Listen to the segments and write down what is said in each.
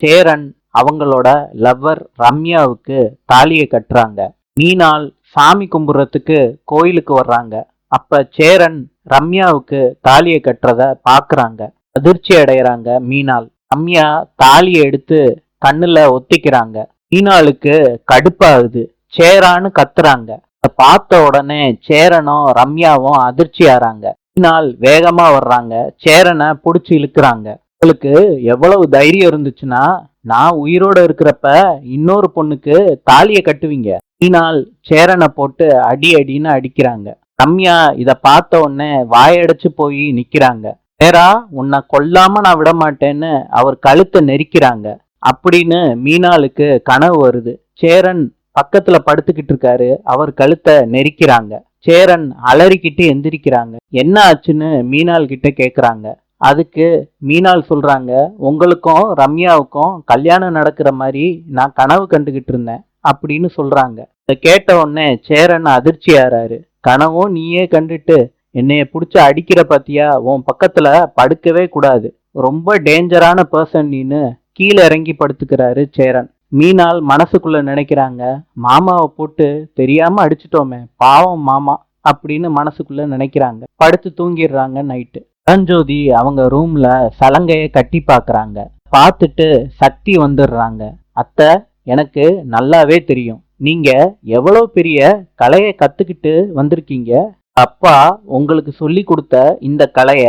சேரன் அவங்களோட லவ்வர் ரம்யாவுக்கு தாலியை கட்டுறாங்க. மீனாள் சாமி கும்பிட்றதுக்கு கோயிலுக்கு வர்றாங்க. அப்ப சேரன் ரம்யாவுக்கு தாலியை கட்டுறத பாக்குறாங்க. அதிர்ச்சி அடைகிறாங்க மீனாள். ரம்யா தாலியை எடுத்து கண்ணுல ஒத்திக்கிறாங்க. மீனாளுக்கு கடுப்பாகுது. சேரான்னு கத்துறாங்க. அதை பார்த்த உடனே சேரனும் ரம்யாவும் அதிர்ச்சி ஆறாங்க. மீனாள் வேகமா வர்றாங்க. சேரனை புடிச்சு இழுக்கிறாங்க. உங்களுக்கு எவ்வளவு தைரியம் இருந்துச்சுன்னா நான் உயிரோட இருக்கிறப்ப இன்னொரு பொண்ணுக்கு தாலியை கட்டுவீங்க. மீனாள் சேரனை போட்டு அடி அடின்னு அடிக்கிறாங்க. ரம்யா இத பார்த்த உடனே வாயடைச்சு போய் நிக்கிறாங்க. சேரா, உன்னை கொல்லாம நான் விட மாட்டேன்னு அவர் கழுத்தை நெரிக்கிறாங்க. அப்படின்னு மீனாளுக்கு கனவு வருது. சேரன் பக்கத்துல படுத்துக்கிட்டு இருக்காரு. அவர் கழுத்தை நெரிக்கிறாங்க. சேரன் அலறிக்கிட்டு எந்திரிக்கிறாங்க. என்ன ஆச்சுன்னு மீனாள் கிட்ட கேக்குறாங்க. அதுக்கு மீனாள் சொல்றாங்க, உங்களுக்கும் ரம்யாவுக்கும் கல்யாணம் நடக்கிற மாதிரி நான் கனவு கண்டுகிட்டு இருந்தேன் அப்படின்னு சொல்றாங்க. இதை கேட்ட உடனே சேரன் அதிர்ச்சி ஆறாரு. கனவும் நீயே கண்டுட்டு என்னைய புடிச்சு அடிக்கிற பத்தியா, உன் பக்கத்துல படுக்கவே கூடாது, ரொம்ப டேஞ்சரான பர்சன் நீன்னு கீழே இறங்கி படுத்துக்கிறாரு சேரன். மீனாள் மனசுக்குள்ள நினைக்கிறாங்க, மாமாவை போட்டு தெரியாம அடிச்சிட்டோமே, பாவம் மாமா அப்படின்னு மனசுக்குள்ள நினைக்கிறாங்க. படுத்து தூங்கிடுறாங்க. நைட்டு பரஞ்சோதி அவங்க ரூம்ல சலங்கைய கட்டி பாக்குறாங்க. பார்த்துட்டு சக்தி வந்துடுறாங்க. அத்தை, எனக்கு நல்லாவே தெரியும் நீங்க எவ்வளவு பெரிய கலையை கத்துக்கிட்டு வந்திருக்கீங்க. அப்பா உங்களுக்கு சொல்லி கொடுத்த இந்த கலைய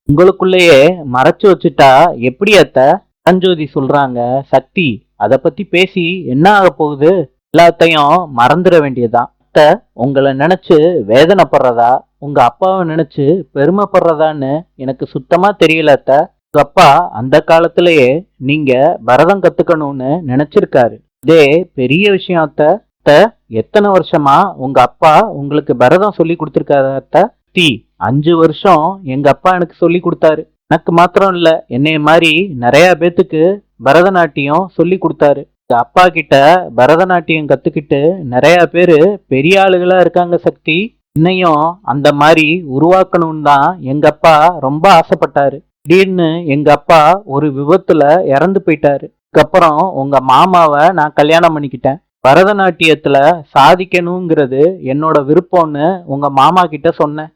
உங்களுக்குள்ளேயே மறைச்சு வச்சுட்டா எப்படி அத்தை? பரஞ்சோதி சொல்றாங்க, சக்தி, அதை பத்தி பேசி என்ன ஆக போகுது? எல்லாத்தையும் மறந்துட வேண்டியதான். அத்தை, உங்களை நினைச்சு வேதனைப்படுறதா உங்க அப்பாவை நினைச்சு பெருமைப்படுறதான்னு எனக்கு சுத்தமா தெரியல அத்தை. உங்க அப்பா அந்த காலத்திலேயே நீங்க பரதம் கத்துக்கணும்னு நினைச்சிருக்காரு. இதே பெரிய விஷயம் அத்தை. அத்தை, எத்தனை வருஷமா உங்க அப்பா உங்களுக்கு பரதம் சொல்லி கொடுத்துருக்காரு அத்தை? 5 வருஷம் எங்க அப்பா எனக்கு சொல்லி கொடுத்தாரு. எனக்கு மாத்திரம் இல்ல, என்னைய மாதிரி நிறைய பேத்துக்கு பரதநாட்டியம் சொல்லி கொடுத்தாரு. அப்பா கிட்ட பரதநாட்டியம் கத்துக்கிட்டு நிறைய பேரு பெரிய ஆளுகளா இருக்காங்க சக்தி. இன்னையும் அந்த மாதிரி உருவாக்கணும்னு தான் எங்க அப்பா ரொம்ப ஆசைப்பட்டாரு. திடீர்னு எங்க அப்பா ஒரு விபத்துல இறந்து போயிட்டாரு. அதுக்கப்புறம் உங்க மாமாவை நான் கல்யாணம் பண்ணிக்கிட்டேன். பரதநாட்டியத்துல சாதிக்கணுங்கிறது என்னோட விருப்பம்னு உங்க மாமா கிட்ட சொன்னேன்.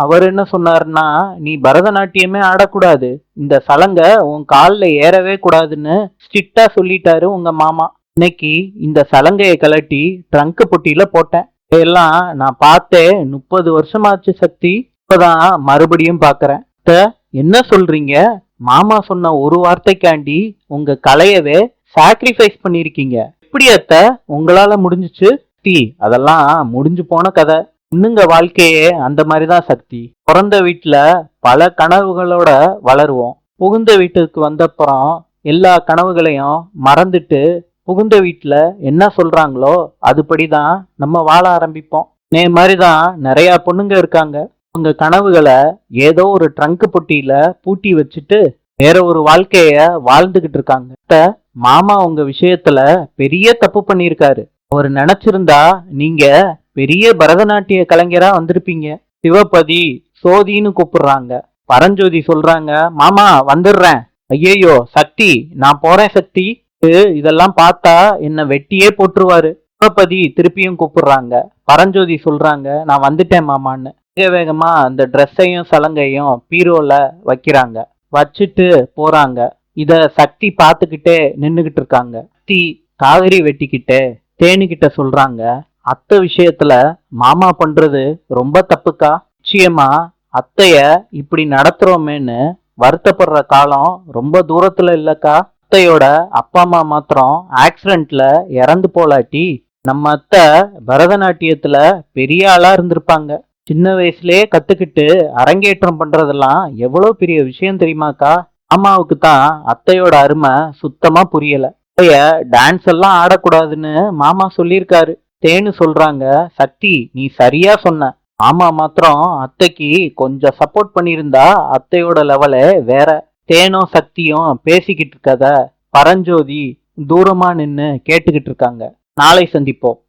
அவர் என்ன சொன்னாருன்னா, நீ பரதநாட்டியமே ஆடக்கூடாது, இந்த சலங்கை உன் காலில் ஏறவே கூடாதுன்னு ஸ்ட்ரிக்டா சொல்லிட்டாரு உங்க மாமா. இன்னைக்கு இந்த சலங்கையை கலட்டி ட்ரங்க் பொட்டியில போட்டேன். இதெல்லாம் நான் பார்த்தே 30 வருஷமாச்சு சக்தி. இப்பதான் மறுபடியும் பாக்குறேன். என்ன சொல்றீங்க? மாமா சொன்ன ஒரு வார்த்தைக்காண்டி உங்க கலையவே சாக்ரிஃபைஸ் பண்ணிருக்கீங்க. எப்படி அத்தை உங்களால முடிஞ்சிச்சு? அதெல்லாம் முடிஞ்சு போன கதை. இன்னுங்க வாழ்க்கையே அந்த மாதிரிதான் சக்தி. பிறந்த வீட்டுல பல கனவுகளோட வளருவோம். புகுந்த வீட்டுக்கு வந்தப்புறம் எல்லா கனவுகளையும் மறந்துட்டு புகுந்த வீட்டுல என்ன சொல்றாங்களோ அதுபடிதான் நம்ம வாழ ஆரம்பிப்போம். இதே மாதிரிதான் நிறைய பொண்ணுங்க இருக்காங்க. உங்க கனவுகளை ஏதோ ஒரு ட்ரங்க் பொட்டியில பூட்டி வச்சுட்டு வேற ஒரு வாழ்க்கைய வாழ்ந்துகிட்டு இருக்காங்க. மாமா உங்க விஷயத்துல பெரிய தப்பு பண்ணிருக்காரு. அவர் நினைச்சிருந்தா நீங்க பெரிய பரதநாட்டிய கலைஞரா வந்திருப்பீங்க. சிவபதி சோதின்னு கூப்பிடுறாங்க. பரஞ்சோதி சொல்றாங்க, மாமா வந்துடுறேன். ஐயோ சக்தி, நான் போறேன் சக்தி. இதெல்லாம் பார்த்தா என்ன வெட்டியே போட்டுருவாரு. சிவபதி திருப்பியும் கூப்பிடுறாங்க. பரஞ்சோதி சொல்றாங்க, நான் வந்துட்டேன் மாமான்னு. வேக வேகமா அந்த ட்ரெஸ்ஸையும் சலங்கையும் பீரோல வைக்கிறாங்க. வச்சுட்டு போறாங்க. இத சக்தி பார்த்துக்கிட்டே நின்னுகிட்டு இருக்காங்க. சக்தி காவிரி வெட்டிக்கிட்டே தேனிக்கிட்ட சொல்றாங்க, அத்தை விஷயத்துல மாமா பண்றது ரொம்ப தப்புக்கா. நிச்சயமா அத்தைய இப்படி நடத்துறோமேன்னு வருத்தப்படுற காலம் ரொம்ப தூரத்துல இல்லக்கா. அத்தையோட அப்பா அம்மா மாத்திரம் ஆக்சிடென்ட்ல இறந்து போலாட்டி நம்ம அத்தை பரதநாட்டியத்துல பெரிய ஆளா இருந்திருப்பாங்க. சின்ன வயசுலயே கத்துக்கிட்டு அரங்கேற்றம் பண்றதெல்லாம் எவ்வளவு பெரிய விஷயம் தெரியுமாக்கா. அம்மாவுக்கு தான் அத்தையோட அருமை சுத்தமா புரியல. அத்தைய டான்ஸ் எல்லாம் ஆடக்கூடாதுன்னு மாமா சொல்லியிருக்காரு. தேனு சொல்றாங்க, சக்தி நீ சரியா சொன்ன. மாமா மாத்திரம் அத்தைக்கு கொஞ்சம் சப்போர்ட் பண்ணியிருந்தா அத்தையோட லெவலே வேற. தேனும் சக்தியும் பேசிக்கிட்டு இருக்கத பரஞ்சோதி தூரமா நின்னு கேட்டுக்கிட்டு இருக்காங்க. நாளை சந்திப்போம்.